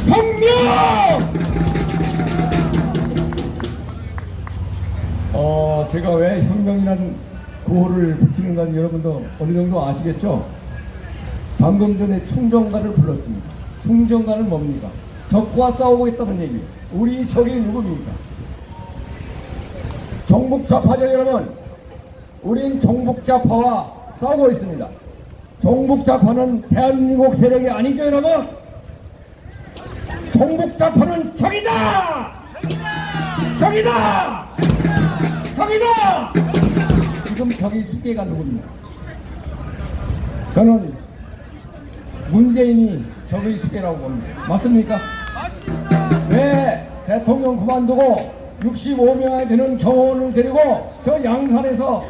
혁명! 제가 왜 혁명이라는 구호를 붙이는가 여러분도 어느 정도 아시겠죠? 방금 전에 충정가를 불렀습니다. 충정가는 뭡니까? 적과 싸우고 있다는 얘기예요. 우리 적이 누굽니까? 정북좌파죠 여러분. 우린 정북좌파와 싸우고 있습니다. 정북좌파는 대한민국 세력이 아니죠 여러분. 정북좌파는 적이다! 적이다! 적이다! 지금 적이 수계가 누굽니까? 저는 문재인이 적의 수계라고 봅니다. 맞습니까? 맞습니다. 왜 대통령 그만두고 65명이 되는 경호원을 데리고 저 양산에서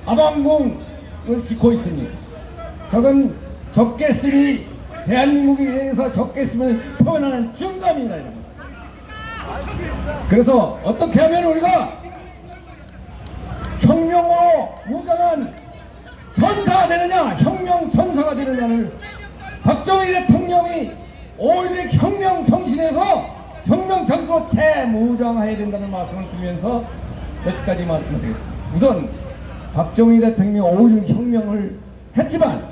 아방궁을 짓고 있으니 적은 적겠음이 대한민국에 대해서 적겠음을 표현하는 증거입니다. 그래서 어떻게 하면 우리가 혁명으로 무장한 전사가 되느냐, 혁명 전사가 되느냐를 박정희 대통령이 5.16 혁명 정신에서 혁명 전투로 재무장해야 된다는 말씀을 드리면서 몇 가지 말씀을 드리겠습니다. 우선 박정희 대통령이 5.16 혁명을 했지만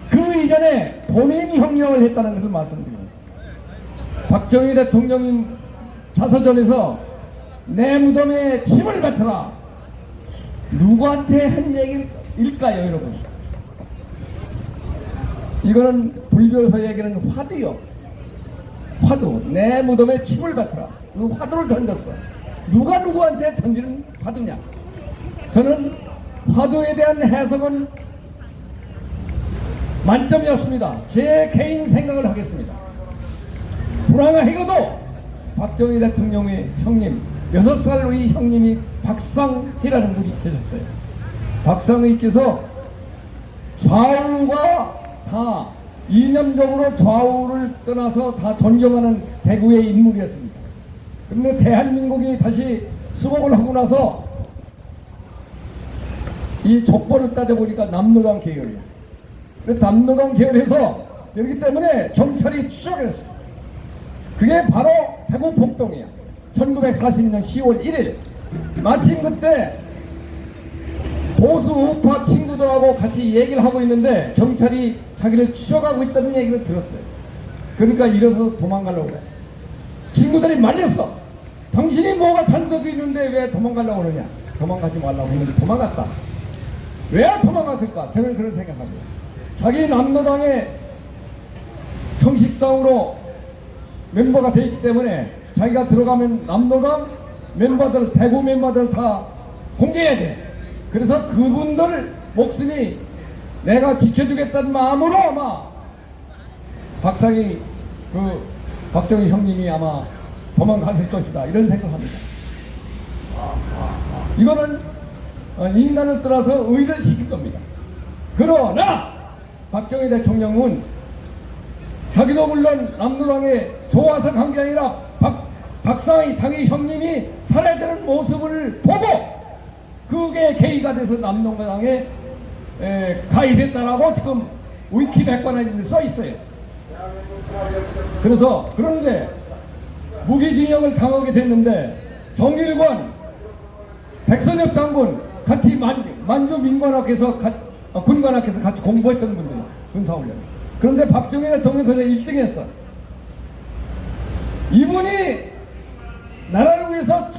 그 이전에 본인이 혁명을 했다는 것을 말씀드립니다. 박정희 대통령이 자서전에서 내 무덤에 침을 뱉어라. 누구한테 한 얘기일까요 여러분? 이거는 불교에서 얘기하는 화두요. 화두. 내 무덤에 침을 뱉어라. 그 화두를 던졌어. 누가 누구한테 던지는 화두냐? 저는 화두에 대한 해석은 만점이었습니다. 제 개인 생각을 하겠습니다. 불황하게도 박정희 대통령의 형님 6살 의 형님이 박상희라는 분이 계셨어요. 박상희께서 좌우가 다 이념적으로 좌우를 떠나서 다 존경하는 대구의 인물이었습니다. 그런데 대한민국이 다시 수복을 하고 나서 이 족보를 따져보니까 남노당 계열이에요. 남노당 계열에서 그렇기 때문에 경찰이 추적했어요. 그게 바로 대구 복동이야. 1942년 10월 1일 마침 그때 보수 우파 친구들하고 같이 얘기를 하고 있는데 경찰이 자기를 추적하고 있다는 얘기를 들었어요. 그러니까 일어서서 도망가려고 그래. 친구들이 말렸어. 당신이 뭐가 잘못되고 있는데 왜 도망가려고 그러냐. 도망가지 말라고 했는데 도망갔다. 왜 도망갔을까? 저는 그런 생각합니다. 자기 남노당의 형식상으로 멤버가 되어 있기 때문에 자기가 들어가면 남노당 멤버들, 대구 멤버들 다 공개해야 돼. 그래서 그분들 목숨이 내가 지켜주겠다는 마음으로 아마 박정희 형님이 아마 도망갔을 것이다. 이런 생각합니다. 이거는 인간을 떠나서 의를 지킬 겁니다. 그러나 박정희 대통령은 자기도 물론 남노당에 좋아서 간 게 아니라 박상희 당의 형님이 살해되는 모습을 보고 그게 계기가 돼서 남노당에 가입했다라고 지금 위키 백과에 써 있어요. 그래서 그런데 무기징역을 당하게 됐는데 정일권, 백선엽 장군 같이 만주 민관학에서 군관학에서 같이 공부했던 분들 군사훈련. 그런데 박정희 대통령이 그래서 1등 했어. 이분이 나라를 위해서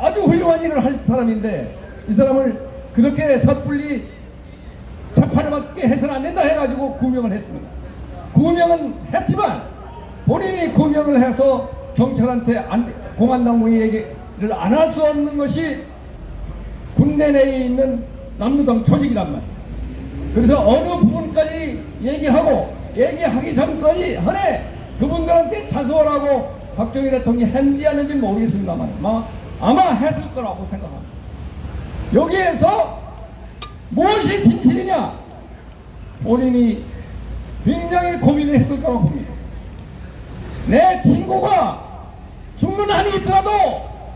아주 훌륭한 일을 할 사람인데 이 사람을 그렇게 섣불리 재판에 맞게 해서는 안 된다 해가지고 구명을 했습니다. 구명은 했지만 본인이 구명을 해서 경찰한테 공안당국에 얘기를 안 할 수 없는 것이 군대 내에 있는 남노당 조직이란 말이에요. 그래서 어느 부분까지 얘기하기 전까지 하네 그분들한테 자수하라고 박정희 대통령이 했는지 안 했는지 모르겠습니다만 아마 했을 거라고 생각합니다. 여기에서 무엇이 진실이냐? 본인이 굉장히 고민을 했을 거라고 봅니다. 내 친구가 죽는 한이 있더라도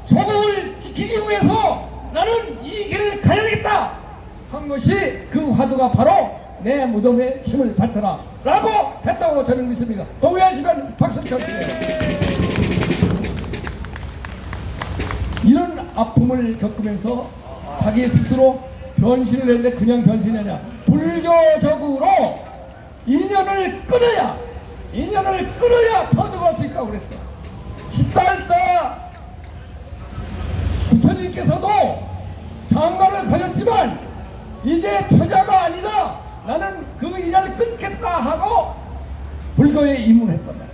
조국을 지키기 위해서 나는 이 길을 가야겠다 한 것이 그 화두가 바로 내 무덤에 침을 뱉어라 라고 했다고 저는 믿습니다. 동의하시면 박수 쳐주세요. 이런 아픔을 겪으면서 자기 스스로 변신을 했는데 그냥 변신이 아니라 불교적으로 인연을 끊어야 터득할 수 있다고 그랬어. 시달다 부처님께서도 장가를 가졌지만 이제 처자가 아니다, 나는 그 인연을 끊겠다 하고 불교에 입문했단 말이야.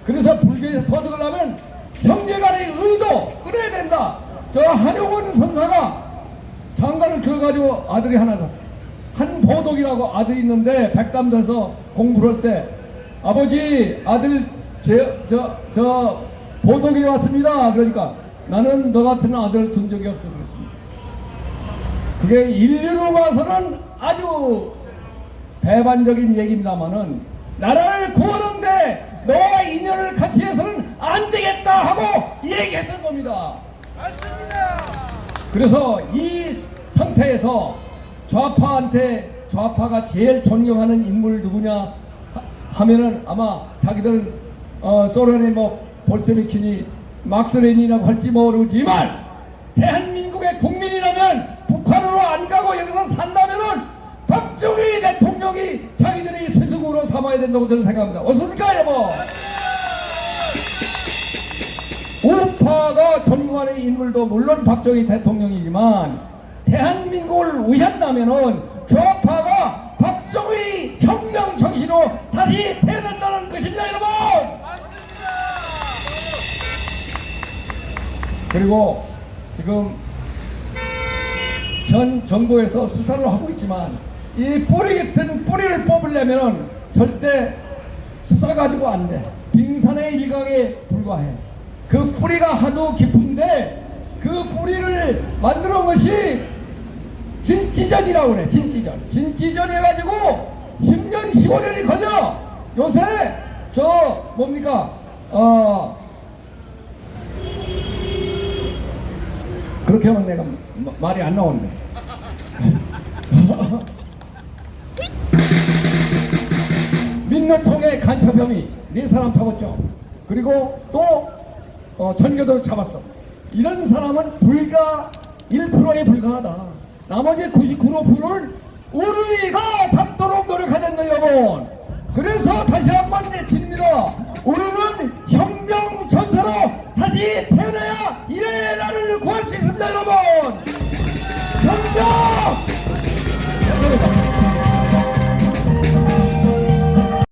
그래서 불교에서 터득을 하면 형제간의 의도 끊어야 된다. 저 한용운 선사가 장가를 들어가지고 아들이 하나다. 한보독이라고 아들이 있는데 백담사에서 공부를 할 때 아버지 아들 저 보독이 왔습니다. 그러니까 나는 너 같은 아들을 둔 적이 없어 그랬습니다. 그게 인류로 봐서는 아주 배반적인 얘기입니다만은 나라를 구하는데 너와 인연을 같이 해서는 안 되겠다 하고 얘기했던 겁니다. 맞습니다. 그래서 이 상태에서 좌파가 제일 존경하는 인물 누구냐 하면은 아마 자기들은 소련의 뭐 볼세비키니 막스레닌이라고 할지 모르지만 대한민국의 국민이라면 북한으로 안 가고 여기서 산다면은 박정희 대통령이 자기들이 스승으로 삼아야 된다고 저는 생각합니다. 어떻습니까 여러분? 우파가 존경하는 인물도 물론 박정희 대통령이지만 대한민국을 위한다면은 좌파가 박정희 혁명 정신으로 다시 태어난다는 것입니다 여러분. 그리고 지금 현 정부에서 수사를 하고 있지만 이 뿌리 같은 뿌리를 뽑으려면 절대 수사 가지고 안 돼. 빙산의 일각에 불과해. 그 뿌리가 하도 깊은데 그 뿌리를 만들어 것이 진지전이라고 그래. 진지전 해가지고 10년 15년이 걸려. 요새 저 뭡니까 그렇게 하면 내가 말이 안 나오는데 민노총의 간첩 혐의 4사람 잡았죠. 그리고 또 전교도 잡았어. 이런 사람은 불과 1%에 불과하다. 나머지 99%를 우리가 잡도록 노력하겠네 여러분. 그래서 다시 한번 내칩니다. 우리는 혁명 전사로 다시 태어나야 이 나라를 구할 수 있습니다 여러분. 혁명!